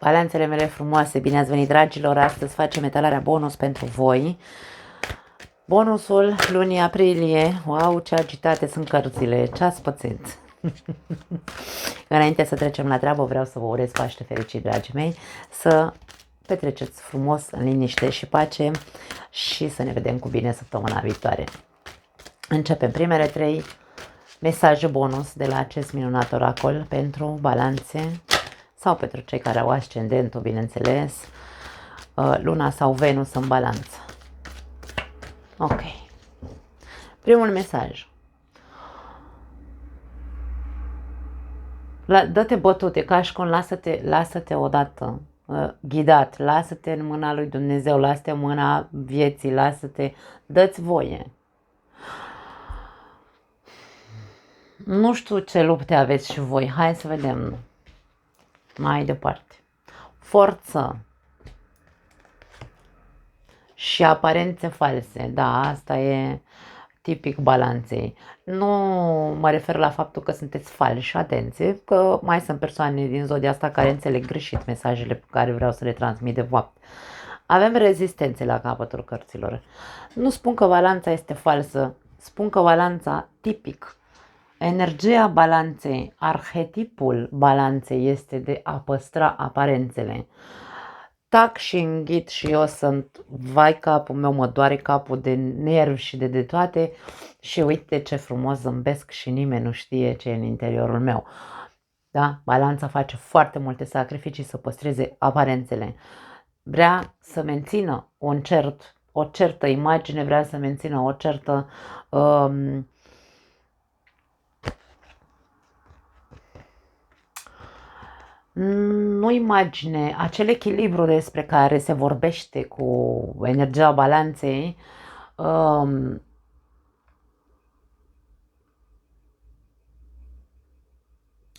Balanțele mele frumoase, bine ați venit, dragilor! Astăzi facem etalarea bonus pentru voi. Bonusul lunii aprilie. Wow, ce agitate sunt cărțile, ce ați pățit! Înainte să trecem la treabă, vreau să vă urez Paște fericit, dragii mei, să petreceți frumos, în liniște și pace și să ne vedem cu bine săptămâna viitoare. Începem primele 3 mesaje bonus de la acest minunat oracol pentru balanțe sau pentru cei care au ascendentul, bineînțeles, Luna sau Venus în balanță. Ok. Primul mesaj. Dă-te bătute, ca și cum lasă-te odată ghidat, lasă-te în mâna lui Dumnezeu, lasă-te în mâna vieții, lasă-te, dă-ți voie. Nu știu ce lupte aveți și voi, hai să vedem mai departe. Forță și aparențe false, da, asta e tipic balanței. Nu mă refer la faptul că sunteți falși, atenție, că mai sunt persoane din zodia asta care înțeleg greșit mesajele pe care vreau să le transmit de fapt. Avem rezistențe la capătul cărților. Nu spun că balanța este falsă, spun că balanța tipic. Energia balanței, arhetipul balanței este de a păstra aparențele. Tac și înghit și eu sunt, vai capul meu, mă doare capul de nervi și de toate și uite ce frumos zâmbesc și nimeni nu știe ce e în interiorul meu. Da? Balanța face foarte multe sacrificii să păstreze aparențele. Vrea să mențină o certă imagine, vrea să mențină o certă nu imagine, acel echilibru despre care se vorbește cu energia balanței,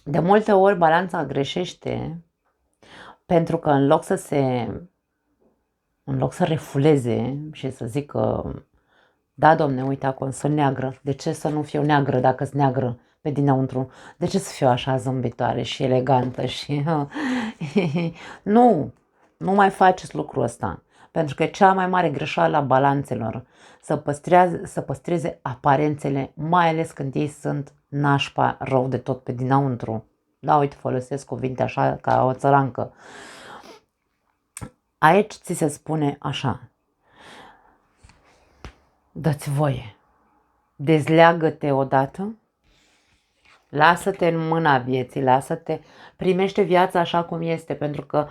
de multe ori balanța greșește pentru că în loc să refuleze și să zică, da, domne, uite, acolo sunt neagră, de ce să nu fiu neagră dacă sunt neagră pe dinăuntru? De ce să fiu așa zâmbitoare și elegantă și... Nu mai faceți lucrul ăsta, pentru că cea mai mare greșeală a balanțelor să păstreze aparențele, mai ales când ei sunt nașpa rău de tot pe dinăuntru. Da, uite, folosesc cuvinte așa ca o țărancă. Aici ți se spune așa: dă-ți voie, dezleagă-te odată, lasă-te în mâna vieții, lasă-te, primește viața așa cum este, pentru că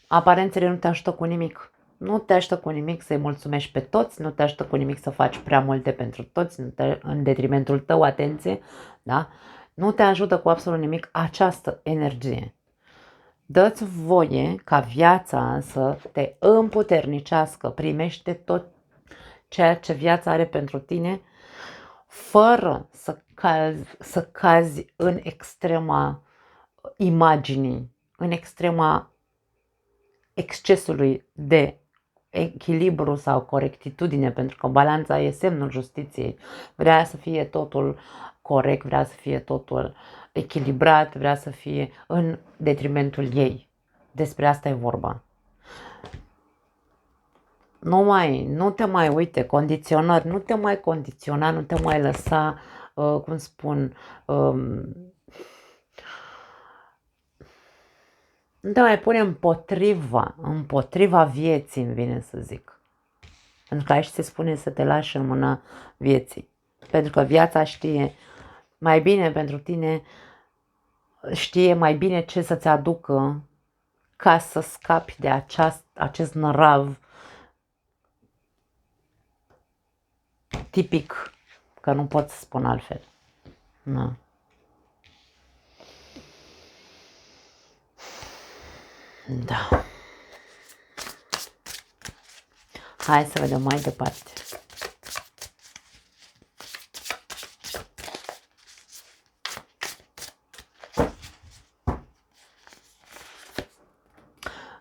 aparențele nu te ajută cu nimic. Nu te ajută cu nimic să-i mulțumești pe toți, nu te ajută cu nimic să faci prea multe pentru toți, în detrimentul tău, atenție, da? Nu te ajută cu absolut nimic această energie. Dă-ți voie ca viața să te împuternicească, primește tot ceea ce viața are pentru tine, fără să cazi în extrema imaginii, în extrema excesului de echilibru sau corectitudine, pentru că balanța e semnul justiției. Vrea să fie totul corect, vrea să fie totul echilibrat, vrea să fie în detrimentul ei. Despre asta e vorba. Nu te mai uite, condiționări, nu te mai condiționa, nu te mai lăsa, cum spun, nu te mai pune împotriva vieții, îmi vine să zic. Pentru că aici se spune să te lași în mâna vieții. Pentru că viața știe mai bine pentru tine, știe mai bine ce să-ți aducă ca să scapi de acest nărav tipic, că nu pot să spun altfel. Nu. Da. Hai să vedem mai departe.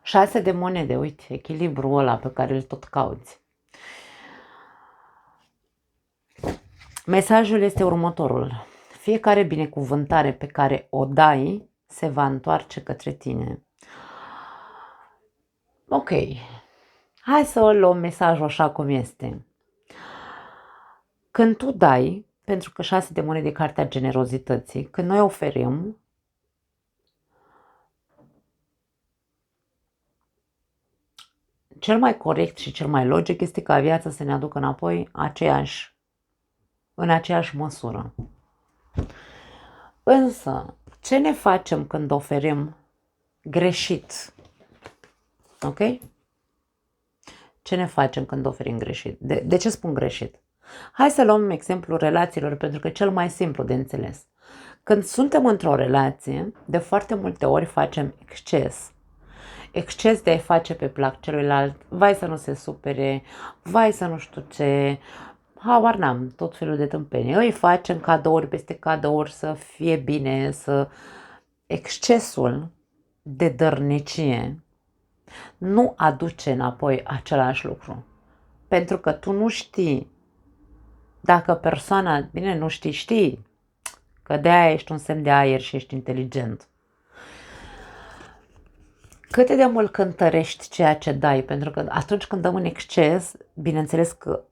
Șase de monede, uite, echilibrul ăla pe care îl tot cauți. Mesajul este următorul: fiecare binecuvântare pe care o dai se va întoarce către tine. Ok, hai să o luăm mesajul așa cum este. Când tu dai, pentru că 6 de monede de cartea generozității, când noi oferim, cel mai corect și cel mai logic este ca viața să ne aducă înapoi în aceeași măsură. Însă, ce ne facem când oferim greșit? Ok? Ce ne facem când oferim greșit? De ce spun greșit? Hai să luăm exemplul relațiilor, pentru că e cel mai simplu de înțeles. Când suntem într-o relație, de foarte multe ori facem exces. Exces de a-i face pe plac celuilalt, vai să nu se supere, vai să nu știu ce, habar n-am, tot felul de tâmpenii. Îi facem cadouri peste cadouri să fie bine, să... Excesul de dărnicie nu aduce înapoi același lucru. Pentru că tu nu știi dacă persoana, bine, nu știi, că de-aia ești un semn de aer și ești inteligent. Cât de mult cântărești ceea ce dai, pentru că atunci când dăm în exces, bineînțeles că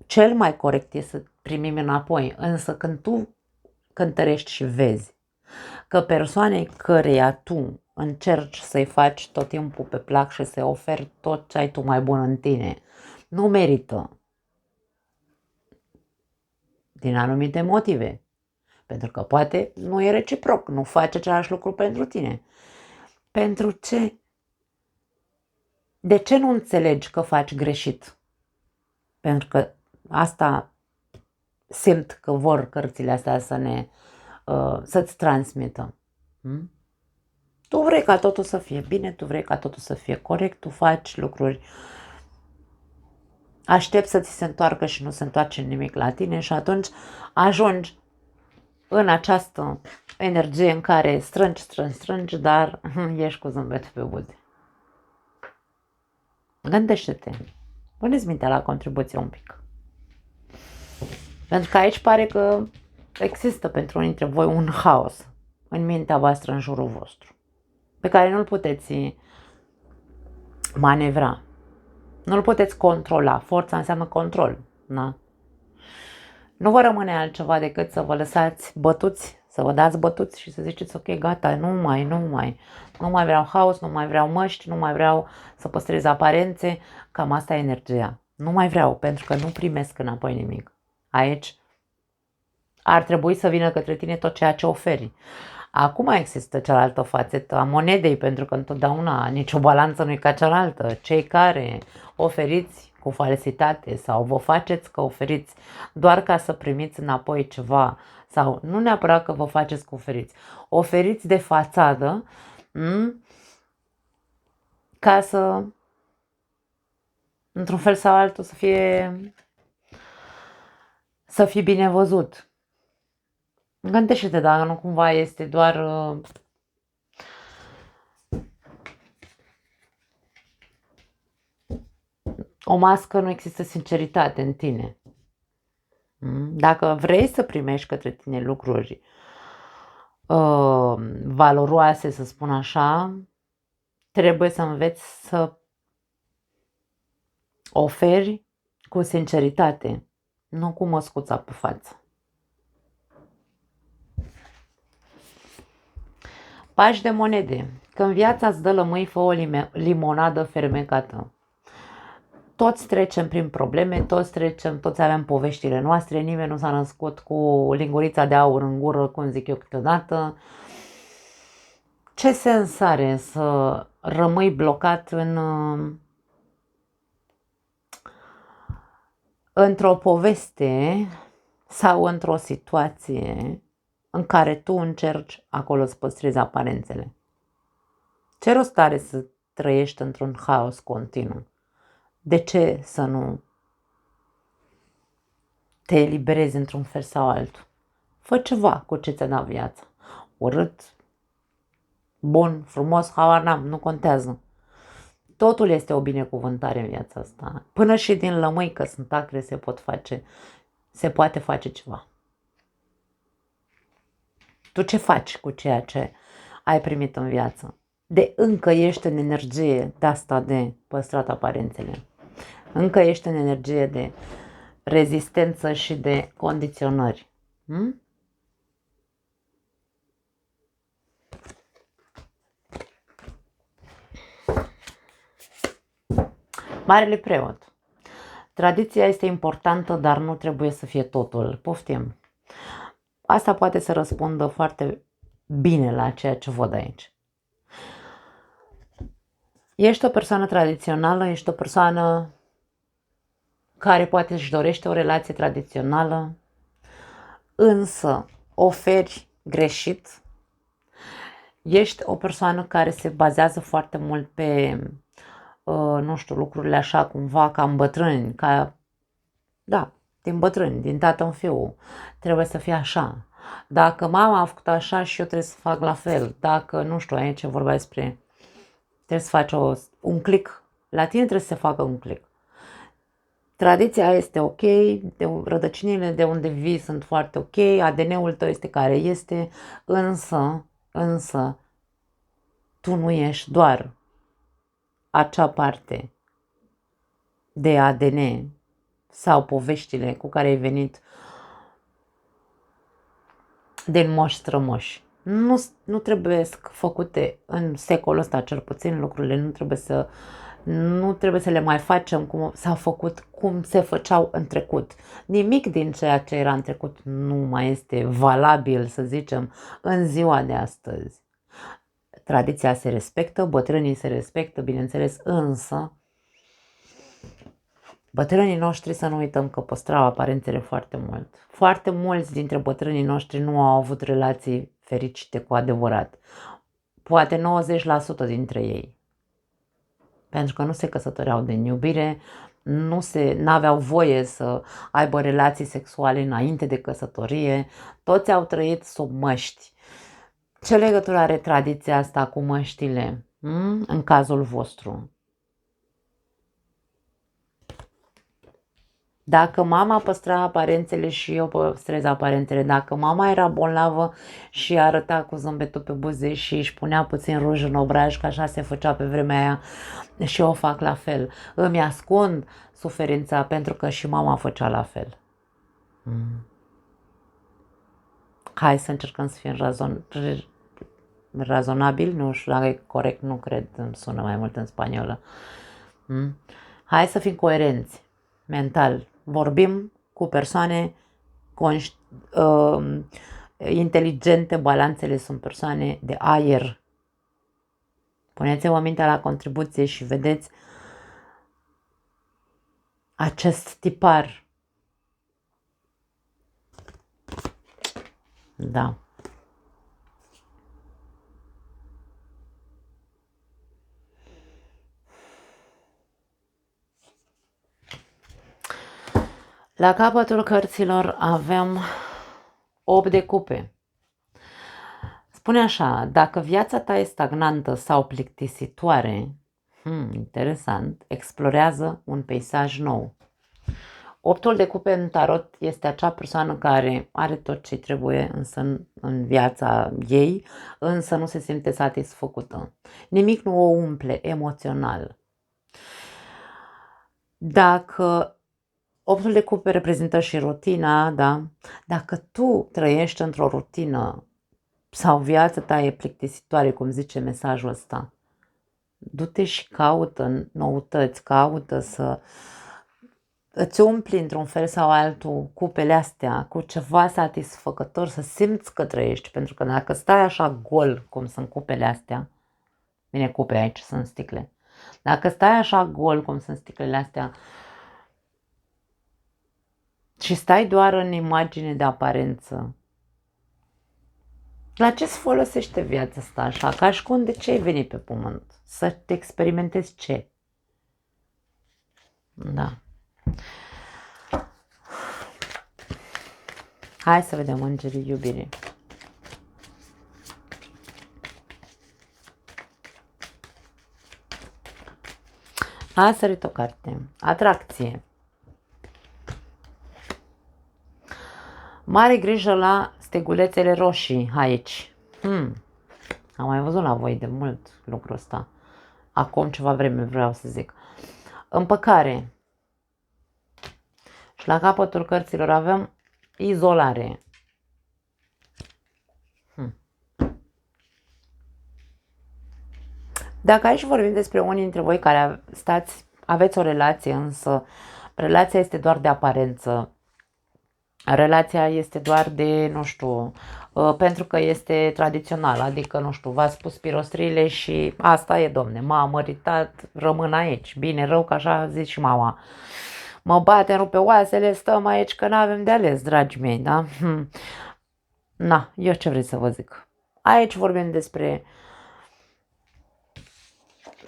cel mai corect este să primim înapoi, însă când tu cântărești și vezi că persoanei căreia tu încerci să-i faci tot timpul pe plac și să-i oferi tot ce ai tu mai bun în tine, nu merită din anumite motive, pentru că poate nu e reciproc, nu face același lucru pentru tine. Pentru ce? De ce nu înțelegi că faci greșit? Pentru că asta simt că vor cărțile astea să-ți transmită. Tu vrei ca totul să fie bine, tu vrei ca totul să fie corect, tu faci lucruri, aștepți să ți se întoarcă și nu se întoarce nimic la tine și atunci ajungi în această energie în care strângi, dar ești cu zâmbet pe buze. Gândește-te, puneți mintea la contribuție un pic. Pentru că aici pare că există pentru unii dintre voi un haos în mintea voastră, în jurul vostru, pe care nu-l puteți manevra. Nu-l puteți controla. Forța înseamnă control. Da? Nu vă rămâne altceva decât să vă lăsați bătuți, să vă dați bătuți și să ziceți ok, gata, nu mai vreau haos, nu mai vreau măști, nu mai vreau să păstrez aparențe. Cam asta e energia. Nu mai vreau, pentru că nu primesc înapoi nimic. Aici ar trebui să vină către tine tot ceea ce oferi. Acum există cealaltă fațetă a monedei, pentru că întotdeauna nicio balanță nu e ca cealaltă. Cei care oferiți cu falsitate sau vă faceți că oferiți doar ca să primiți înapoi ceva, sau nu neapărat că vă faceți că oferiți de fațadă, ca să, într-un fel sau altul, să fie bine văzut. Gândește-te dacă nu cumva este doar o mască, nu există sinceritate în tine. Dacă vrei să primești către tine lucruri valoroase, să spun așa, trebuie să înveți să oferi cu sinceritate, nu cu măscuța pe față. Pași de monede. Când viața îți dă lămâi, fă o limonadă fermecată. Toți trecem prin probleme, toți avem poveștile noastre, nimeni nu s-a născut cu lingurița de aur în gură, cum zic eu câteodată. Ce sens are să rămâi blocat într-o poveste sau într-o situație în care tu încerci acolo să păstrezi aparențele? Ce rost are să trăiești într-un haos continuu? De ce să nu te eliberezi într-un fel sau altul? Fă ceva cu ce ți-a dat viața. Urât, bun, frumos, habar n-am, nu contează. Totul este o binecuvântare în viața asta. Până și din lămâi, că sunt acre, se poate face ceva. Tu ce faci cu ceea ce ai primit în viață? încă ești în energie de asta de păstrat aparențele. Încă ești în energie de rezistență și de condiționări. Marele preot. Tradiția este importantă, dar nu trebuie să fie totul. Poftim. Asta poate să răspundă foarte bine la ceea ce văd aici. Ești o persoană tradițională, ești o persoană care poate își dorește o relație tradițională, însă oferi greșit. Ești o persoană care se bazează foarte mult pe, nu știu, lucrurile așa cumva ca în bătrâni, din bătrâni, din tată în fiu. Trebuie să fie așa. Dacă mama a făcut așa și eu trebuie să fac la fel. Dacă, nu știu, aici vorba despre, trebuie să faci un click. La tine trebuie să se facă un click. Tradiția este ok, rădăcinile de unde vii sunt foarte ok, ADN-ul tău este care este, însă, tu nu ești doar acea parte de ADN sau poveștile cu care ai venit din moși strămoși. Nu trebuie făcute în secolul ăsta, cel puțin lucrurile nu trebuie să le mai facem cum s-au făcut, cum se făceau în trecut. Nimic din ceea ce era în trecut nu mai este valabil, să zicem, în ziua de astăzi. Tradiția se respectă, bătrânii se respectă, bineînțeles, însă bătrânii noștri, să nu uităm că păstrau aparențele foarte mult. Foarte mulți dintre bătrânii noștri nu au avut relații fericite cu adevărat. Poate 90% dintre ei. Pentru că nu se căsătoreau din iubire, n-aveau voie să aibă relații sexuale înainte de căsătorie, toți au trăit sub măști. Ce legătură are tradiția asta cu măștile în cazul vostru? Dacă mama păstra aparențele și eu păstrez aparențele, dacă mama era bolnavă și arăta cu zâmbetul pe buze și își punea puțin ruj în obraj, că așa se făcea pe vremea aia și eu o fac la fel, îmi ascund suferința pentru că și mama făcea la fel. Hai să încercăm să fim razonabil, nu știu dacă e corect, nu cred, îmi sună mai mult în spaniolă. Hai să fim coerenți mental. Vorbim cu persoane inteligente, balanțele sunt persoane de aer. Puneți-vă mintea la contribuție și vedeți acest tipar. Da. La capătul cărților avem 8 de cupe. Spune așa, dacă viața ta e stagnantă sau plictisitoare, interesant, explorează un peisaj nou. 8-ul de cupe în tarot este acea persoană care are tot ce trebuie însă în viața ei, însă nu se simte satisfăcută. Nimic nu o umple emoțional. Dacă 8-ul de cupe reprezintă și rutina, da? Dacă tu trăiești într-o rutină sau viața ta e plictisitoare, cum zice mesajul ăsta, du-te și caută noutăți, caută să îți umpli într-un fel sau altul cupele astea cu ceva satisfăcător, să simți că trăiești, pentru că dacă stai așa gol, cum sunt cupele astea, bine, cupe aici sunt sticle, dacă stai așa gol, cum sunt sticlele astea, și stai doar în imagine de aparență, la ce-ți folosește viața asta așa? Ca și cum de ce ai venit pe pământ? Să te experimentezi ce? Da. Hai să vedem îngerii iubirii. A sărit o carte. Atracție. Mare grijă la stegulețele roșii aici. Am mai văzut la voi de mult lucrul ăsta. Acum ceva vreme vreau să zic. Împăcare. Și la capătul cărților avem izolare. Dacă aici vorbim despre unii dintre voi care aveți o relație, însă relația este doar de aparență, relația este doar de, nu știu, pentru că este tradițional, adică, nu știu, v-ați spus pirostriile și asta e, domne, m-a măritat, rămân aici, bine, rău, că așa zice și mama. Mă bate, rupe oasele, stăm aici că n-avem de ales, dragii mei, da? Na, eu ce vreți să vă zic? Aici vorbim despre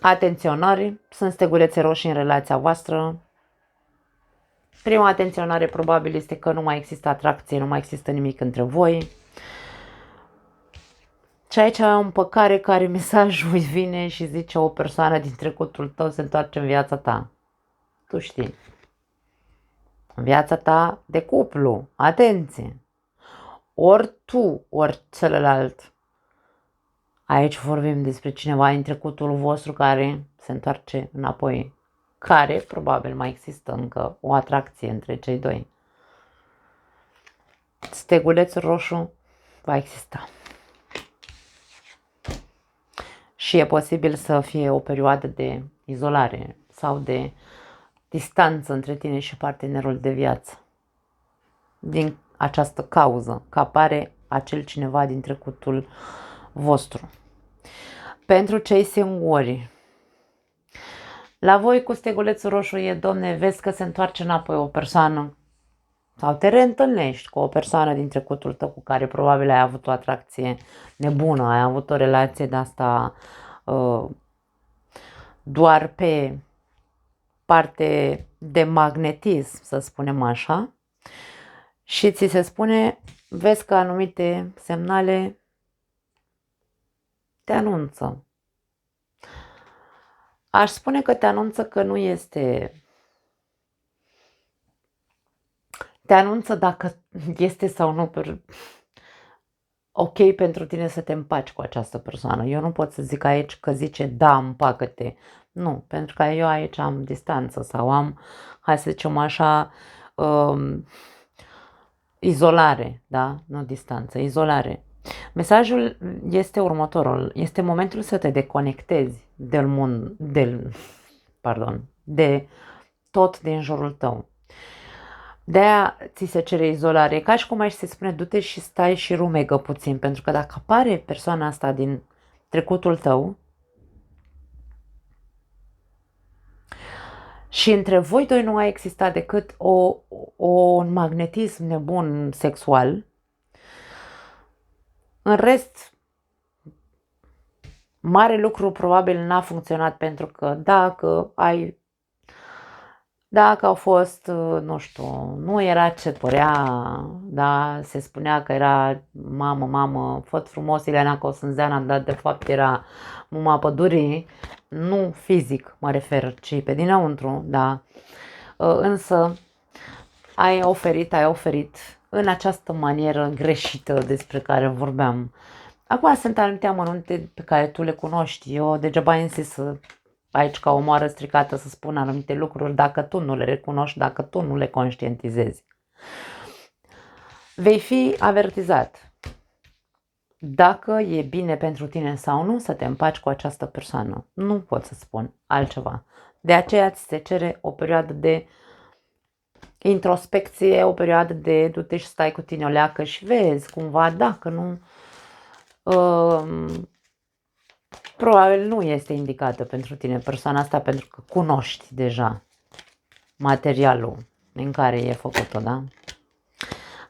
atenționări, sunt stegulețe roșii în relația voastră. Prima atenționare probabil este că nu mai există atracție, nu mai există nimic între voi. Și aici am împăcare care mesajul vine și zice o persoană din trecutul tău se întoarce în viața ta. Tu știi. În viața ta de cuplu. Atenție! Ori tu, ori celălalt. Aici vorbim despre cineva din trecutul vostru care se întoarce înapoi. Care probabil mai există încă o atracție între cei doi. Stegulețul roșu va exista. Și e posibil să fie o perioadă de izolare sau de distanță între tine și partenerul de viață. Din această cauză, că apare acel cineva din trecutul vostru. Pentru cei singuri, la voi cu stegulețul roșu e, domne, vezi că se întoarce înapoi o persoană sau te reîntâlnești cu o persoană din trecutul tău cu care probabil ai avut o atracție nebună, ai avut o relație de asta doar pe parte de magnetism, să spunem așa, și ți se spune, vezi că anumite semnale te anunță. Aș spune că te anunță că nu este... Te anunță dacă este sau nu ok pentru tine să te împaci cu această persoană. Eu nu pot să zic aici că zice da, împacă-te. Nu, pentru că eu aici am distanță sau am, hai să zicem așa, izolare, da? Nu distanță, izolare. Mesajul este următorul. Este momentul să te deconectezi de tot din jurul tău. De-aia ți se cere izolare. Ca și cum aici se spune, du-te și stai și rumegă puțin. Pentru că dacă apare persoana asta din trecutul tău și între voi doi nu a existat decât un magnetism nebun sexual, în rest, mare lucru probabil n-a funcționat pentru că dacă au fost, nu știu, nu era ce părea, da, se spunea că era mamă, făt frumos Ileana Cosânzeana, dar de fapt era muma pădurii, nu fizic mă refer, ci pe dinăuntru, da, însă ai oferit în această manieră greșită despre care vorbeam. Acum sunt anumite amănunte pe care tu le cunoști, eu degeaba insist aici ca o moară stricată să spun anumite lucruri dacă tu nu le recunoști, dacă tu nu le conștientizezi. Vei fi avertizat dacă e bine pentru tine sau nu să te împaci cu această persoană. Nu pot să spun altceva. De aceea ți se cere o perioadă de introspecție, o perioadă de du-te și stai cu tine o leacă și vezi cumva dacă nu... probabil nu este indicată pentru tine persoana asta pentru că cunoști deja materialul în care e făcut-o, da?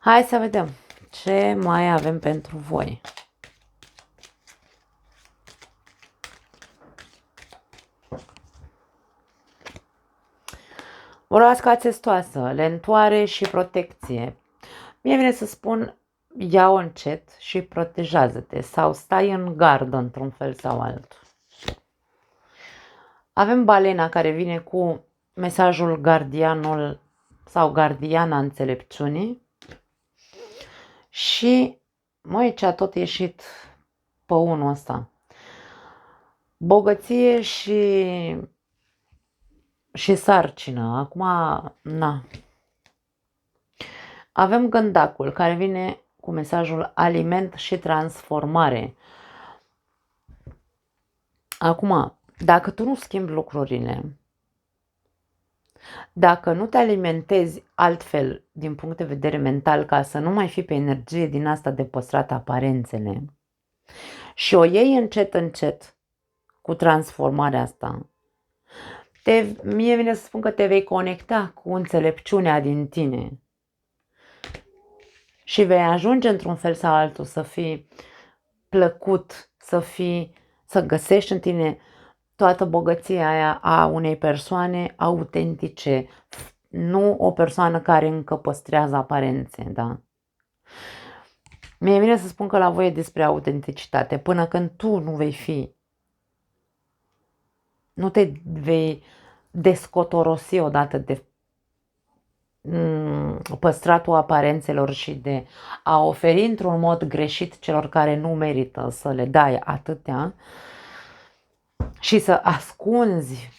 Hai să vedem ce mai avem pentru voi. Broasca țestoasă, lentoare și protecție. Mie vine să spun ia-o încet și protejează-te sau stai în gardă într-un fel sau altul. Avem balena care vine cu mesajul gardianul sau gardiana înțelepciunii și aici a tot ieșit pe unul ăsta. Bogăție și sarcină. Acum, na. Avem gândacul care vine cu mesajul aliment și transformare. Acum, dacă tu nu schimbi lucrurile, dacă nu te alimentezi altfel din punct de vedere mental ca să nu mai fii pe energie din asta de păstrat aparențele și o iei încet, încet cu transformarea asta, mie vine să spun că te vei conecta cu înțelepciunea din tine și vei ajunge într-un fel sau altul să fii plăcut, să găsești în tine toată bogăția aia a unei persoane autentice, nu o persoană care încă păstrează aparențe, da? Mie vine să spun că la voi e despre autenticitate, până când tu nu vei fi, nu te vei descotorosi odată de păstratul aparențelor și de a oferi într-un mod greșit celor care nu merită să le dai atâtea și să ascunzi,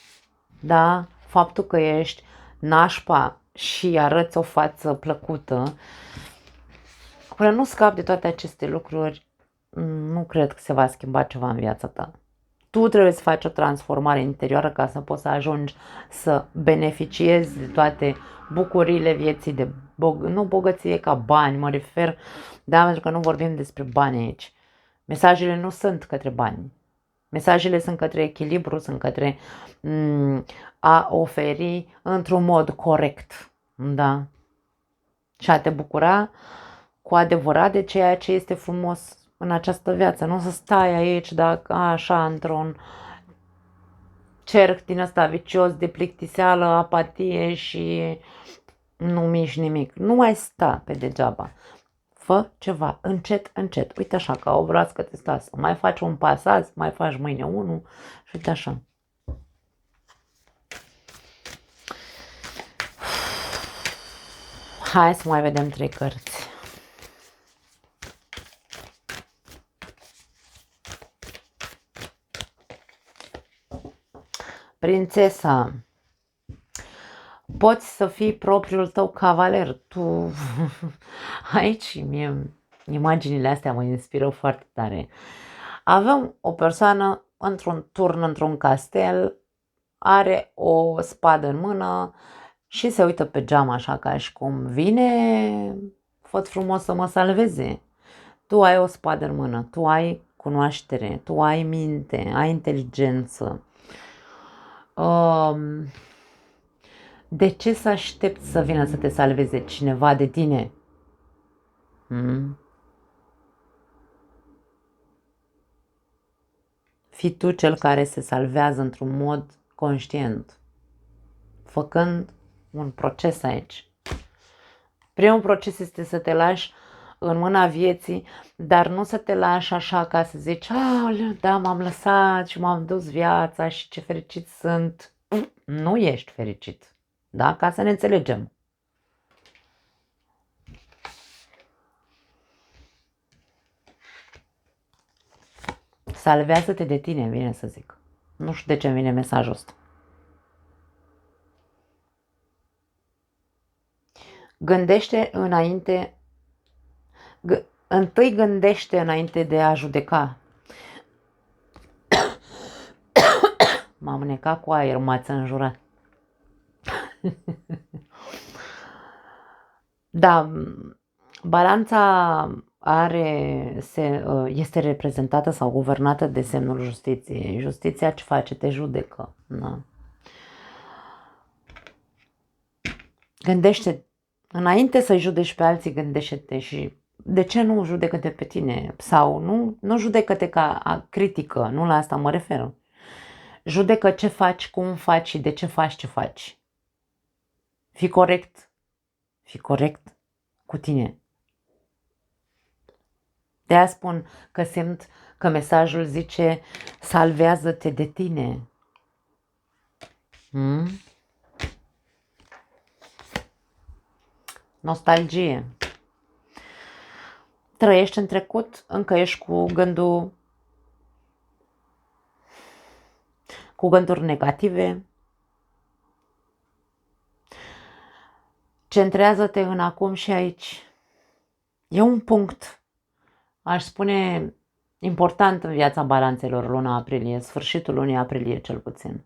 da, faptul că ești nașpa și arăți o față plăcută. Până nu scapi de toate aceste lucruri, nu cred că se va schimba ceva în viața ta. Tu trebuie să faci o transformare interioară ca să poți să ajungi să beneficiezi de toate bucuriile vieții, de nu bogăție ca bani, mă refer, da, pentru că nu vorbim despre bani aici. Mesajele nu sunt către bani. Mesajele sunt către echilibru, sunt către a oferi într-un mod corect, da? Și a te bucura cu adevărat de ceea ce este frumos în această viață. Nu să stai aici, dacă așa, într-un cerc din ăsta vicios de plictiseală, apatie și nu miști nimic. Nu mai sta pe degeaba. Fă ceva, încet, încet. Uite așa, ca o broască testoasă. Mai faci un pas azi, mai faci mâine unul și uite așa. Hai să mai vedem 3 cărți. Prințesa. Poți să fii propriul tău cavaler. Tu aici imaginile astea mă inspiră foarte tare. Avem o persoană într-un turn, într-un castel, are o spadă în mână și se uită pe geam așa ca și cum vine, făt frumos să mă salveze. Tu ai o spadă în mână, tu ai cunoaștere, tu ai minte, ai inteligență. De ce să aștepți să vină să te salveze cineva de tine? Fii tu cel care se salvează într-un mod conștient, făcând un proces aici. Primul proces este să te lași în mâna vieții, dar nu să te lași așa ca să zici, da, m-am lăsat și m-am dus viața și ce fericit sunt. Nu ești fericit, da? Ca să ne înțelegem. Salvează-te de tine, vine să zic. Nu știu de ce îmi vine mesajul ăsta. Gândește înainte, întâi gândește înainte de a judeca. M-am necat cu aer, m-ați înjurat. Da, balanța este reprezentată sau guvernată de semnul justiției. Justiția ce face? Te judecă. Da. Gândește, înainte să judeci pe alții, gândește-te și de ce nu judecă-te pe tine? Sau nu judecă-te ca critică, nu la asta mă refer. Judecă ce faci, cum faci și de ce faci ce faci. Fii corect. Fii corect cu tine. De-aia spun că simt că mesajul zice salvează-te de tine. Nostalgie. Trăiești în trecut, încă ești cu gândul cu gânduri negative. Centrează-te în acum și aici. E un punct, aș spune, important în viața balanțelor luna aprilie, sfârșitul lunii aprilie cel puțin.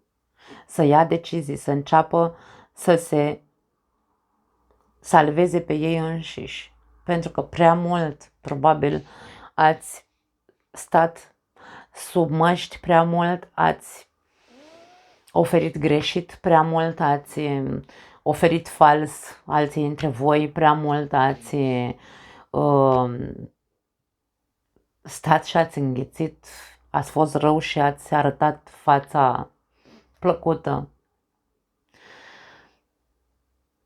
Să ia decizii, să înceapă să se salveze pe ei înșiși. Pentru că prea mult, probabil, ați stat sub măști, prea mult ați oferit greșit, prea mult ați oferit fals alții între voi, prea mult ați stat și ați înghițit, ați fost rău și ați arătat fața plăcută.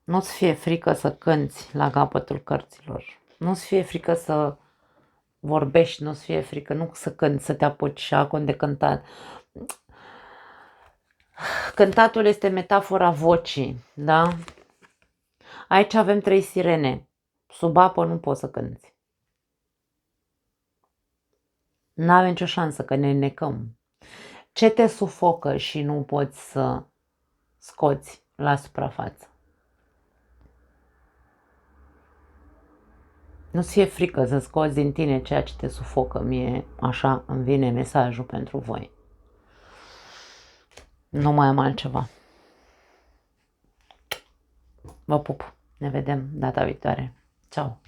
Nu-ți fie frică să cânți la capătul cărților. Nu-ți fie frică să vorbești, nu-ți fie frică, nu să cânti, să te apuci și acum de cântat. Cântatul este metafora vocii, da? Aici avem 3 sirene. Sub apă nu poți să cânti. N-avem nicio șansă că ne necăm. Ce te sufocă și nu poți să scoți la suprafață? Nu-ți fie frică să scoți din tine ceea ce te sufocă. Mie așa îmi vine mesajul pentru voi. Nu mai am altceva. Vă pup. Ne vedem data viitoare. Ciao.